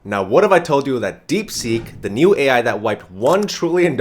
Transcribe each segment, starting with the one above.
Now, what if I told you that DeepSeek, the new AI that wiped $1 trillion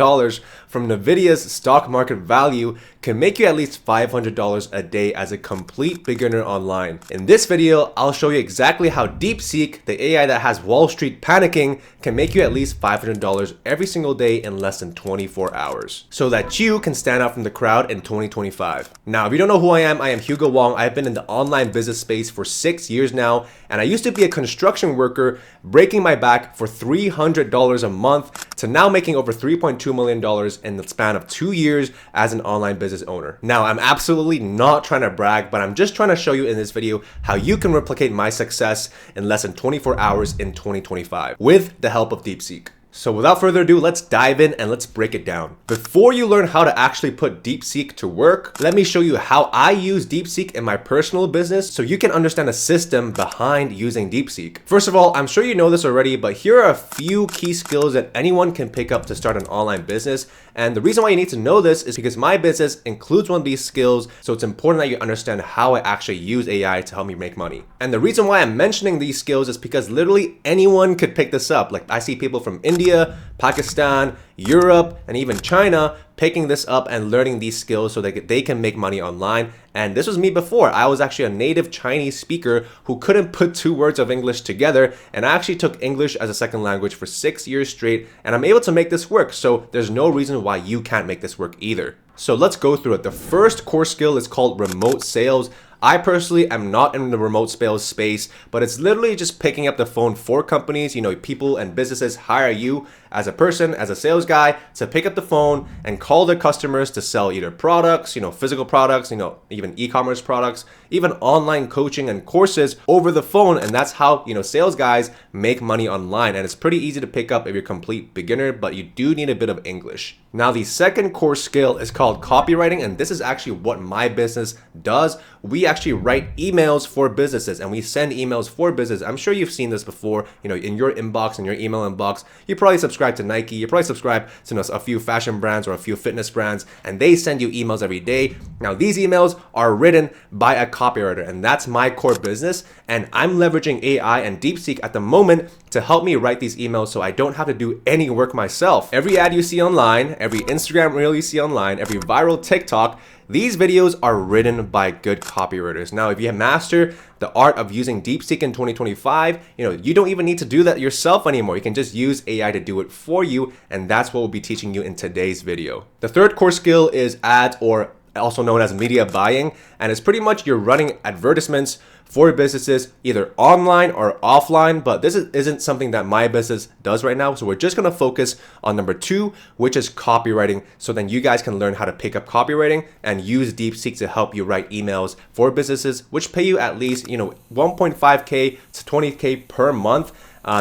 from NVIDIA's stock market value, can make you at least $500 a day as a complete beginner online? In this video, I'll show you exactly how DeepSeek, the AI that has Wall Street panicking, can make you at least $500 every single day in less than 24 hours, so that you can stand out from the crowd in 2025. Now, if you don't know who I am Hugo Wong. I've been in the online business space for 6 years now, and I used to be a construction worker, breaking my back for $300 a month to now making over $3.2 million in the span of 2 years as an online business owner. Now, I'm absolutely not trying to brag, but I'm just trying to show you in this video how you can replicate my success in less than 24 hours in 2025 with the help of DeepSeek. So without further ado, let's dive in and let's break it down. Before you learn how to actually put DeepSeek to work, let me show you how I use DeepSeek in my personal business so you can understand the system behind using DeepSeek. First of all, I'm sure you know this already, but here are a few key skills that anyone can pick up to start an online business. And the reason why you need to know this is because my business includes one of these skills, so it's important that you understand how I actually use AI to help me make money. And the reason why I'm mentioning these skills is because literally anyone could pick this up. Like, I see people from India, Pakistan, Europe, and even China picking this up and learning these skills so that they can make money online. And this was me before. I was actually a native Chinese speaker who couldn't put two words of English together, and I actually took English as a second language for 6 years straight, and I'm able to make this work. So there's no reason why you can't make this work either. So let's go through it. The first core skill is called remote sales. I personally am not in the remote sales space, but it's literally just picking up the phone for companies. You know, people and businesses hire you as a person, as a sales guy, to pick up the phone and call their customers to sell either products, physical products, even e-commerce products, even online coaching and courses over the phone. And that's how, sales guys make money online. And it's pretty easy to pick up if you're a complete beginner, but you do need a bit of English. Now, the second core skill is called copywriting, and this is actually what my business does. We actually write emails for businesses, and we send emails for business. I'm sure you've seen this before, in your inbox, in your email inbox. You probably subscribe to Nike, you probably subscribe to a few fashion brands or a few fitness brands, and they send you emails every day. Now, these emails are written by a copywriter, and that's my core business, and I'm leveraging AI and DeepSeek at the moment to help me write these emails so I don't have to do any work myself. Every ad you see online, every Instagram reel you see online, every viral TikTok, these videos are written by good copywriters. Now, if you master the art of using DeepSeek in 2025, you don't even need to do that yourself anymore. You can just use AI to do it for you, and that's what we'll be teaching you in today's video. The third core skill is ads, or also known as media buying, and it's pretty much you're running advertisements for businesses either online or offline, but this isn't something that my business does right now. So we're just gonna focus on number 2, which is copywriting. So then you guys can learn how to pick up copywriting and use DeepSeek to help you write emails for businesses, which pay you at least, 1.5K to 20K per month.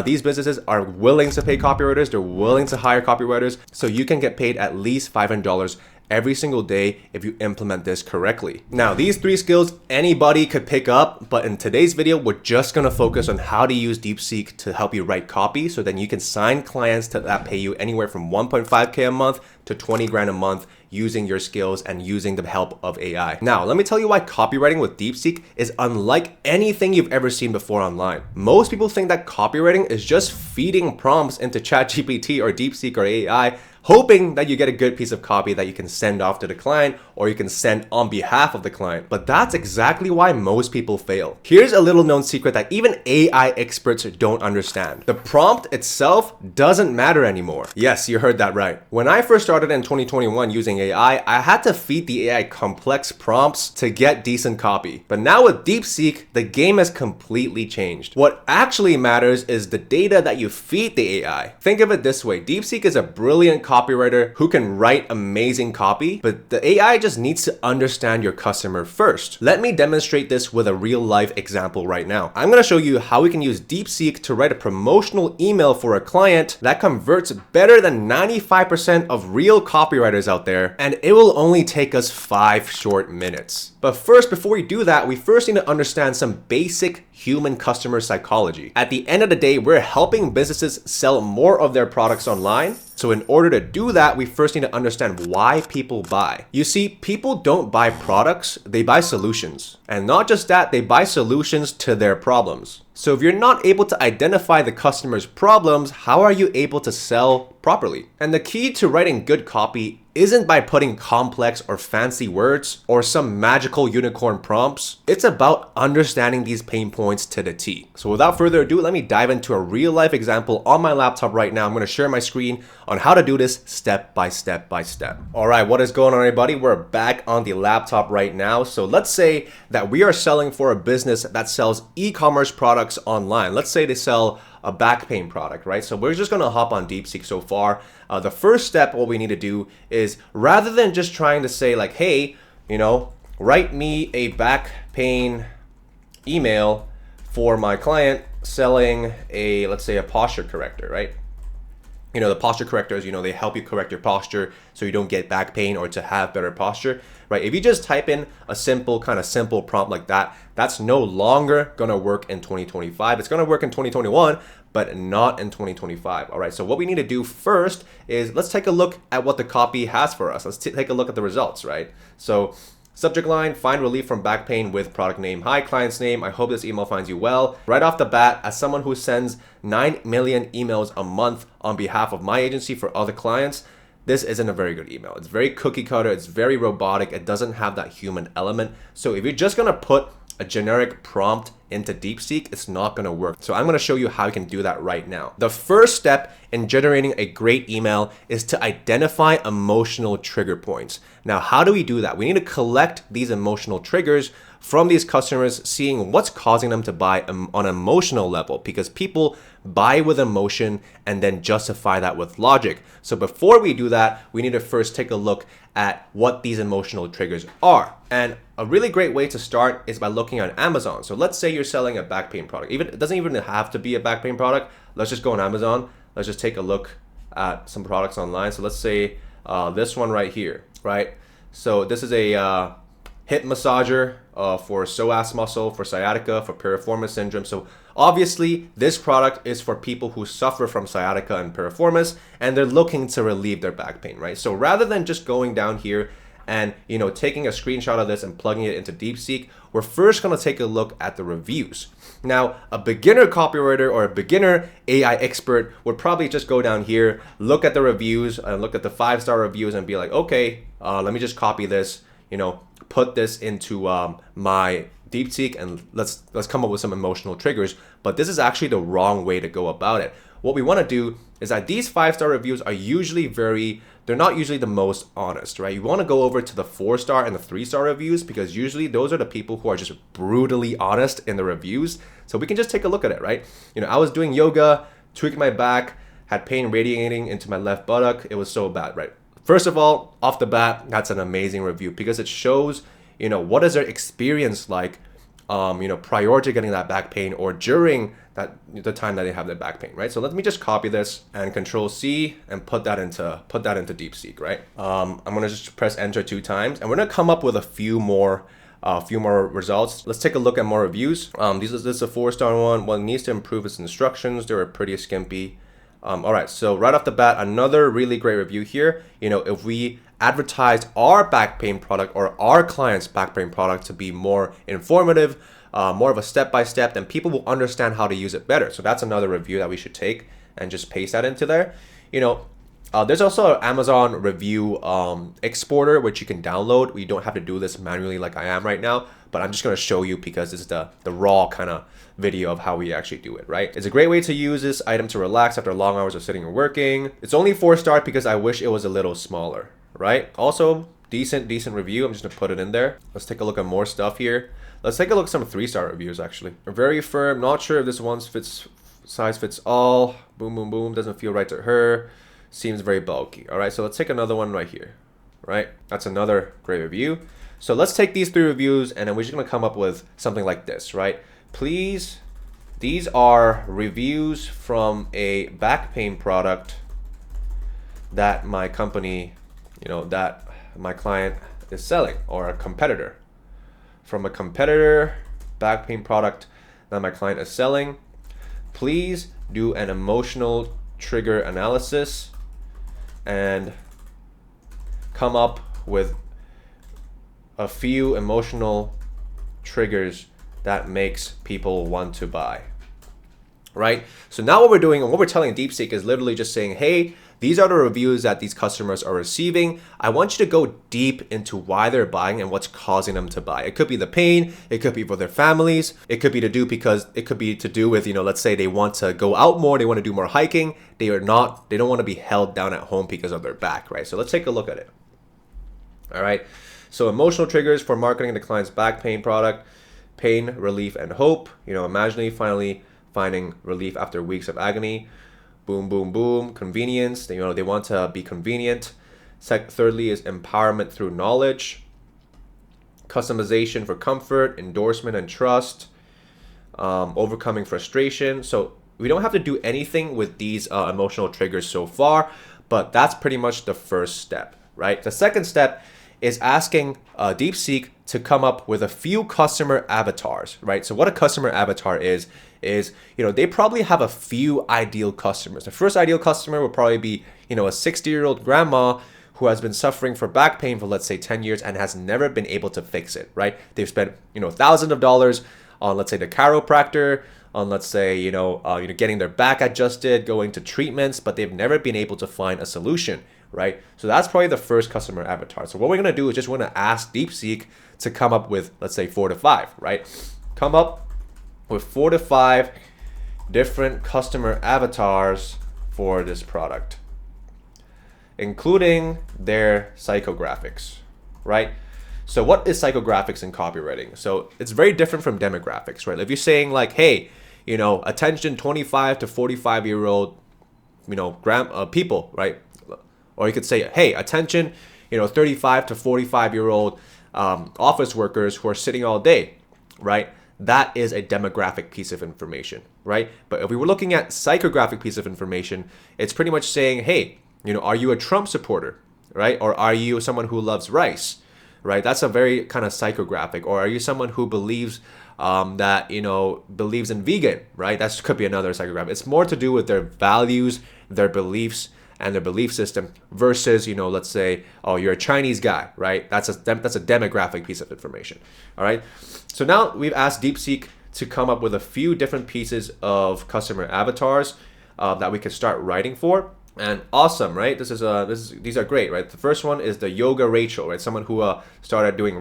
These businesses are willing to pay copywriters. They're willing to hire copywriters. So you can get paid at least $500 every single day if you implement this correctly. Now, these 3 skills anybody could pick up, but in today's video, we're just gonna focus on how to use DeepSeek to help you write copy so then you can sign clients that pay you anywhere from 1.5K a month to 20 grand a month using your skills and using the help of AI. Now, let me tell you why copywriting with DeepSeek is unlike anything you've ever seen before online. Most people think that copywriting is just feeding prompts into ChatGPT or DeepSeek or AI, hoping that you get a good piece of copy that you can send off to the client or you can send on behalf of the client. But that's exactly why most people fail. Here's a little known secret that even AI experts don't understand. The prompt itself doesn't matter anymore. Yes, you heard that right. When I first started in 2021 using AI, I had to feed the AI complex prompts to get decent copy. But now with DeepSeek, the game has completely changed. What actually matters is the data that you feed the AI. Think of it this way. DeepSeek is a brilliant copywriter who can write amazing copy, but the AI just needs to understand your customer first. Let me demonstrate this with a real life example right now. I'm gonna show you how we can use DeepSeek to write a promotional email for a client that converts better than 95% of real copywriters out there, and it will only take us 5 short minutes. But first, before we do that, we first need to understand some basic human customer psychology. At the end of the day, we're helping businesses sell more of their products online. So in order to do that, we first need to understand why people buy. You see, people don't buy products, they buy solutions. And not just that, they buy solutions to their problems. So if you're not able to identify the customer's problems, how are you able to sell properly? And the key to writing good copy isn't by putting complex or fancy words or some magical unicorn prompts. It's about understanding these pain points to the T. So without further ado, let me dive into a real life example on my laptop right now. I'm going to share my screen on how to do this step by step by step. All right, what is going on, everybody? We're back on the laptop right now. So let's say that we are selling for a business that sells e-commerce products online. Let's say they sell a back pain product, right? So we're just gonna hop on DeepSeek so far. The first step, what we need to do is, rather than just trying to say like, hey, write me a back pain email for my client selling a, let's say, a posture corrector, right? The posture correctors, they help you correct your posture so you don't get back pain or to have better posture, right? If you just type in a simple prompt like that, that's no longer gonna work in 2025. It's gonna work in 2021, but not in 2025, all right? So what we need to do first is let's take a look at what the copy has for us. Let's take a look at the results, right? So subject line, find relief from back pain with product name. Hi, client's name. I hope this email finds you well. Right off the bat, as someone who sends 9 million emails a month on behalf of my agency for other clients, this isn't a very good email. It's very cookie cutter. It's very robotic. It doesn't have that human element. So if you're just going to put a generic prompt into DeepSeek, it's not going to work. So I'm going to show you how you can do that right now. The first step in generating a great email is to identify emotional trigger points. Now, how do we do that? We need to collect these emotional triggers from these customers, seeing what's causing them to buy on an emotional level, because people buy with emotion and then justify that with logic. So before we do that, we need to first take a look at what these emotional triggers are. And a really great way to start is by looking on Amazon. So let's say you're selling a back pain product. It doesn't even have to be a back pain product. Let's just go on Amazon. Let's just take a look at some products online. So let's say this one right here, right? So this is a hip massager for psoas muscle, for sciatica, for piriformis syndrome. So obviously this product is for people who suffer from sciatica and piriformis, and they're looking to relieve their back pain, right? So rather than just going down here and taking a screenshot of this and plugging it into DeepSeek, we're first going to take a look at the reviews. Now, a beginner copywriter or a beginner AI expert would probably just go down here, look at the reviews and look at the 5-star reviews and be like, okay, let me just copy this, put this into my DeepSeek and let's come up with some emotional triggers. But this is actually the wrong way to go about it. What we want to do is that these 5-star reviews are usually they're not usually the most honest, right? You want to go over to the 4-star and the 3-star reviews, because usually those are the people who are just brutally honest in the reviews. So we can just take a look at it, right? I was doing yoga, tweaking my back, had pain radiating into my left buttock. It was so bad, right? First of all, off the bat, that's an amazing review because it shows, what is their experience like, prior to getting that back pain or during the time that they have their back pain, right? So let me just copy this and Control C and put that into DeepSeek, right? I'm gonna just press enter 2 times and we're gonna come up with a few more results. Let's take a look at more reviews. This is a 4-star one. One needs to improve its instructions. They were pretty skimpy. All right, so right off the bat, another really great review here. If we advertised our back pain product or our client's back pain product to be more informative, more of a step-by-step, then people will understand how to use it better. So that's another review that we should take and just paste that into there. There's also an Amazon review exporter, which you can download. We don't have to do this manually like I am right now, but I'm just going to show you because this is the raw kind of video of how we actually do it, right? It's a great way to use this item to relax after long hours of sitting and working. It's only 4-star because I wish it was a little smaller, right? Also, decent review. I'm just going to put it in there. Let's take a look at more stuff here. Let's take a look at some 3-star reviews, actually. Very firm. Not sure if this one size fits all. Boom, boom, boom. Doesn't feel right to her. Seems very bulky. All right, so let's take another one right here, right? That's another great review. So let's take these 3 reviews and then we're just gonna come up with something like this, right? Please, these are reviews from a back pain product that my company, that my client is selling, or a competitor. From a competitor back pain product that my client is selling. Please do an emotional trigger analysis and come up with a few emotional triggers that makes people want to buy. right? So now what we're doing and what we're telling DeepSeek is literally just saying, hey, these are the reviews that these customers are receiving. I want you to go deep into why they're buying and what's causing them to buy. It could be the pain, it could be for their families, it could be to do with, let's say they want to go out more, they want to do more hiking, they don't want to be held down at home because of their back, right? So let's take a look at it. All right. So emotional triggers for marketing the client's back pain product, pain, relief, and hope. Imagining finally finding relief after weeks of agony. Boom, boom, boom. Convenience. They want to be convenient. Thirdly is empowerment through knowledge. Customization for comfort, endorsement and trust. Overcoming frustration. So we don't have to do anything with these emotional triggers so far, but that's pretty much the first step, right? The second step is asking DeepSeek to come up with a few customer avatars, right? So what a customer avatar is they probably have a few ideal customers. The first ideal customer would probably be, a 60-year-old grandma who has been suffering for back pain for, let's say, 10 years and has never been able to fix it, right? They've spent, thousands of dollars on, let's say, the chiropractor, on, let's say, getting their back adjusted, going to treatments, but they've never been able to find a solution, right? So that's probably the first customer avatar. So what we're going to do is we're going to ask DeepSeek to come up with, let's say, 4 to 5, right? Come up with 4 to 5 different customer avatars for this product, including their psychographics, right? So what is psychographics in copywriting? So it's very different from demographics, right? If you're saying like, hey, attention 25 to 45-year-old, people, right? Or you could say, hey, attention, 35 to 45-year-old office workers who are sitting all day, right? That is a demographic piece of information, right? But if we were looking at psychographic piece of information, it's pretty much saying, hey, are you a Trump supporter, right? Or are you someone who loves rice, right? That's a very kind of psychographic. Or are you someone who believes believes in vegan, right? That could be another psychographic. It's more to do with their values, their beliefs, and their belief system versus, let's say, oh, you're a Chinese guy, right? That's a demographic piece of information, all right? So now we've asked DeepSeek to come up with a few different pieces of customer avatars that we can start writing for. And awesome, right? These are great, right? The first one is the yoga Rachel, right? Someone who started doing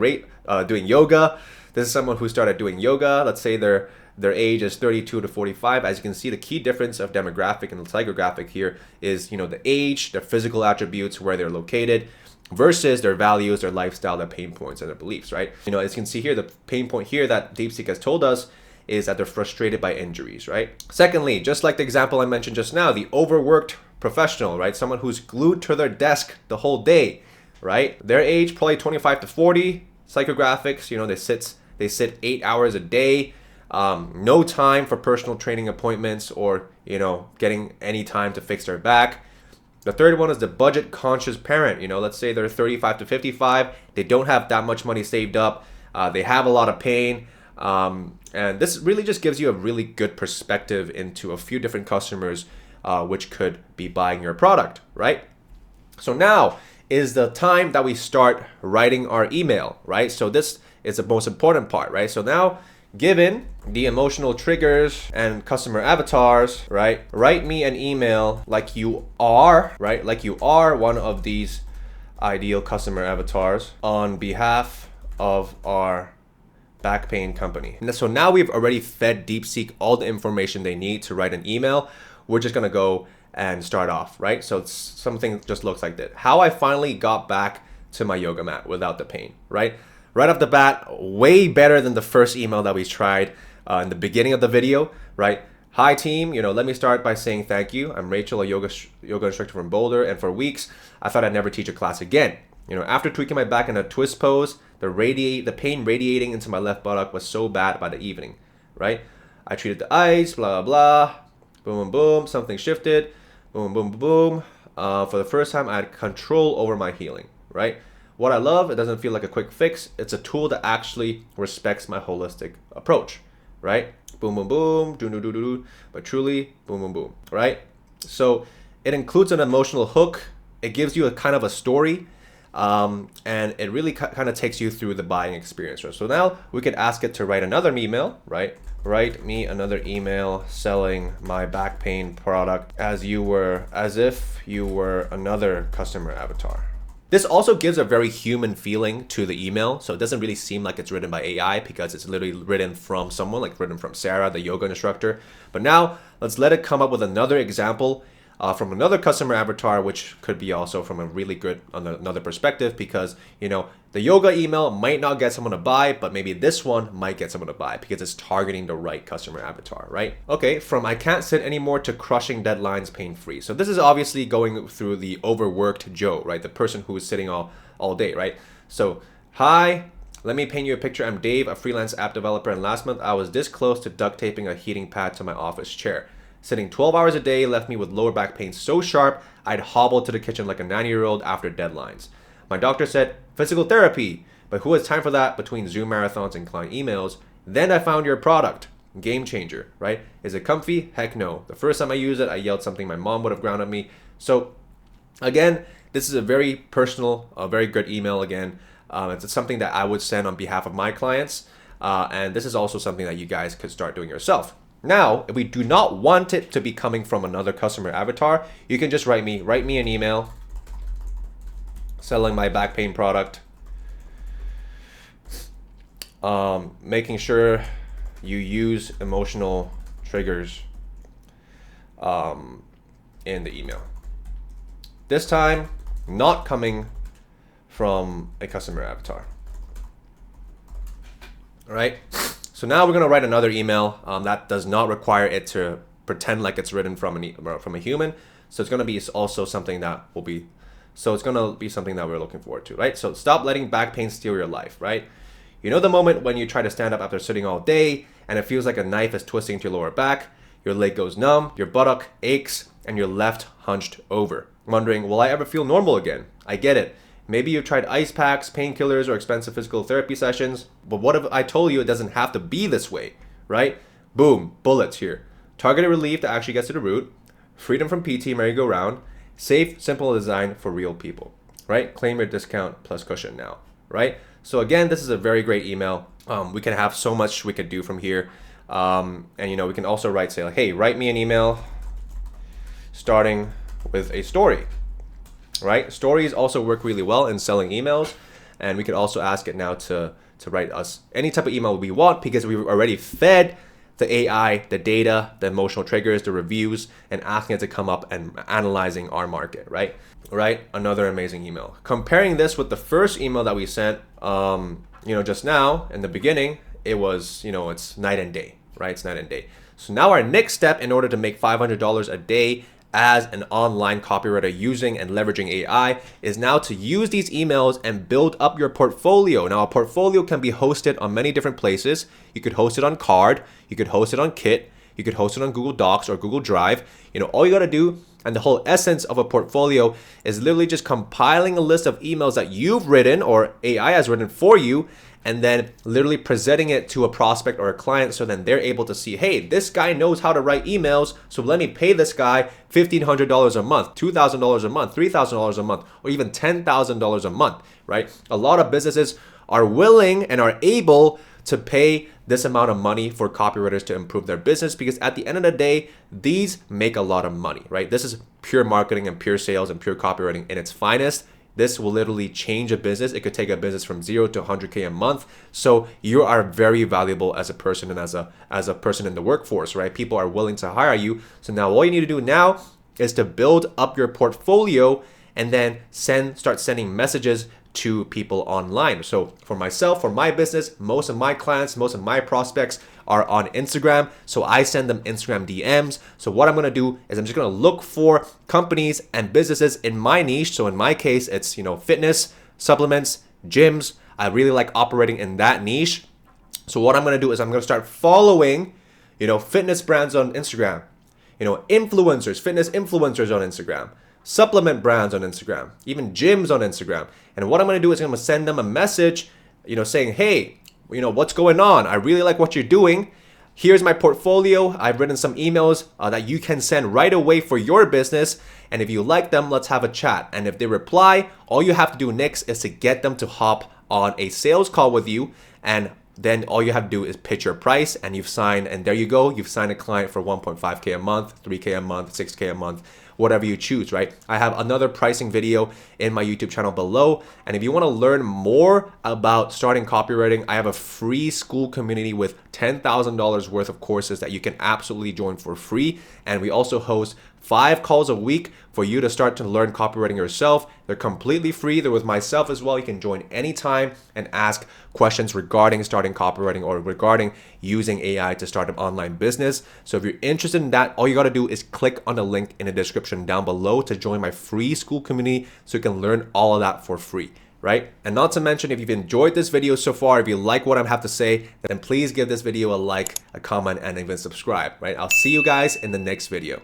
yoga. This is someone who started doing yoga. Let's say their age is 32 to 45. As you can see, the key difference of demographic and psychographic here is, the age, their physical attributes, where they're located, versus their values, their lifestyle, their pain points, and their beliefs, right? As you can see here, the pain point here that DeepSeek has told us is that they're frustrated by injuries, right? Secondly, just like the example I mentioned just now, the overworked professional, right? Someone who's glued to their desk the whole day, right? Their age, probably 25 to 40. Psychographics, they sit 8 hours a day. No time for personal training appointments or, getting any time to fix their back. The third one is the budget conscious parent. Let's say they're 35 to 55. They don't have that much money saved up. They have a lot of pain. And this really just gives you a really good perspective into a few different customers which could be buying your product, right? So now is the time that we start writing our email, right? So this is the most important part, right? So now, given the emotional triggers and customer avatars, right? Write me an email like you are, right? Like you are one of these ideal customer avatars on behalf of our back pain company. And so now we've already fed DeepSeek all the information they need to write an email. We're just gonna go and start off, right? So it's something just looks like this. How I finally got back to my yoga mat without the pain, right? Right off the bat, way better than the first email that we tried in the beginning of the video, right? Hi team, let me start by saying thank you. I'm Rachel, a yoga instructor from Boulder, and for weeks, I thought I'd never teach a class again. After tweaking my back in a twist pose, the pain radiating into my left buttock was so bad by the evening, right? I treated the ice, blah, blah, boom, boom, boom, something shifted, boom, boom, boom. For the first time, I had control over my healing, right? What I love, it doesn't feel like a quick fix. It's a tool that actually respects my holistic approach, right? Boom, boom, boom, do, do, do, do, do, but truly, boom, boom, boom, right? So it includes an emotional hook. It gives you a kind of a story. And it really kind of takes you through the buying experience. Right? So now we could ask it to write another email, right? Write me another email selling my back pain product as if you were another customer avatar. This also gives a very human feeling to the email. So it doesn't really seem like it's written by AI because it's literally written from someone, like written from Sarah, the yoga instructor. But now let's let it come up with another example from another customer avatar, which could be also from a really good another perspective, because the yoga email might not get someone to buy, but maybe this one might get someone to buy because it's targeting the right customer avatar, right? Okay, from I can't sit anymore to crushing deadlines pain-free. So this is obviously going through the overworked Joe, right? The person who is sitting all day, right? So, hi, let me paint you a picture. I'm Dave, a freelance app developer, and last month I was this close to duct taping a heating pad to my office chair. Sitting 12 hours a day left me with lower back pain so sharp, I'd hobble to the kitchen like a 90-year-old after deadlines. My doctor said, physical therapy, but who has time for that between Zoom marathons and client emails? Then I found your product. Game changer, right? Is it comfy? Heck no. The first time I used it, I yelled something my mom would have ground at me. So again, this is a very personal, a very good email again. It's something that I would send on behalf of my clients. And this is also something that you guys could start doing yourself. Now, if we do not want it to be coming from another customer avatar, you can just write me an email selling my back pain product, making sure you use emotional triggers in the email. This time, not coming from a customer avatar. All right. So now we're going to write another email that does not require it to pretend like it's written from a human. So it's going to be also something that something that we're looking forward to, right? So stop letting back pain steal your life, right? You know the moment when you try to stand up after sitting all day and it feels like a knife is twisting into your lower back, your leg goes numb, your buttock aches, and you're left hunched over, wondering, will I ever feel normal again? I get it. Maybe you've tried ice packs, painkillers, or expensive physical therapy sessions, but what if I told you it doesn't have to be this way, right? Boom, bullets here. Targeted relief that actually gets to the root, freedom from PT merry-go-round, safe, simple design for real people, right? Claim your discount plus cushion now, right? So again, this is a very great email. We can have so much we could do from here. And we can also say, like, hey, write me an email starting with a story. Right? Stories also work really well in selling emails, and we could also ask it now to write us any type of email we want because we've already fed the AI, the data, the emotional triggers, the reviews, and asking it to come up and analyzing our market, right? Right? Another amazing email. Comparing this with the first email that we sent, just now in the beginning, it was, it's night and day, right? It's night and day. So now our next step in order to make $500 a day as an online copywriter using and leveraging AI is now to use these emails and build up your portfolio. Now, a portfolio can be hosted on many different places. You could host it on Card, you could host it on Kit, you could host it on Google Docs or Google Drive. All you got to do, and the whole essence of a portfolio is literally just compiling a list of emails that you've written or AI has written for you, and then literally presenting it to a prospect or a client so then they're able to see, hey, this guy knows how to write emails, so let me pay this guy $1,500 a month, $2,000 a month, $3,000 a month, or even $10,000 a month, right? A lot of businesses are willing and are able to pay this amount of money for copywriters to improve their business because at the end of the day, these make a lot of money, right? This is pure marketing and pure sales and pure copywriting in its finest. This will literally change a business. It could take a business from 0 to 100K a month. So you are very valuable as a person and as a person in the workforce, right? People are willing to hire you. So now all you need to do now is to build up your portfolio and then start sending messages to people online. So for myself, for my business, most of my clients, most of my prospects are on Instagram. So I send them Instagram DMs. So what I'm going to do is I'm just going to look for companies and businesses in my niche. So in my case, it's, fitness, supplements, gyms. I really like operating in that niche. So what I'm going to do is I'm going to start following, fitness brands on Instagram, influencers, fitness influencers on Instagram, supplement brands on Instagram, even gyms on Instagram. And what I'm going to do is I'm going to send them a message, saying, hey, what's going on? I really like what you're doing. Here's my portfolio. I've written some emails that you can send right away for your business. And if you like them, let's have a chat. And if they reply, all you have to do next is to get them to hop on a sales call with you. And then all you have to do is pitch your price and you've signed, and there you go. You've signed a client for 1.5K a month, 3K a month, 6K a month, whatever you choose, right? I have another pricing video in my YouTube channel below. And if you want to learn more about starting copywriting, I have a free school community with $10,000 worth of courses that you can absolutely join for free. And we also host 5 calls a week for you to start to learn copywriting yourself. They're completely free. They're with myself as well. You can join anytime and ask questions regarding starting copywriting or regarding using AI to start an online business. So if you're interested in that, all you got to do is click on the link in the description down below to join my free school community so you can learn all of that for free, right? And not to mention, if you've enjoyed this video so far, if you like what I have to say, then please give this video a like, a comment, and even subscribe, right? I'll see you guys in the next video.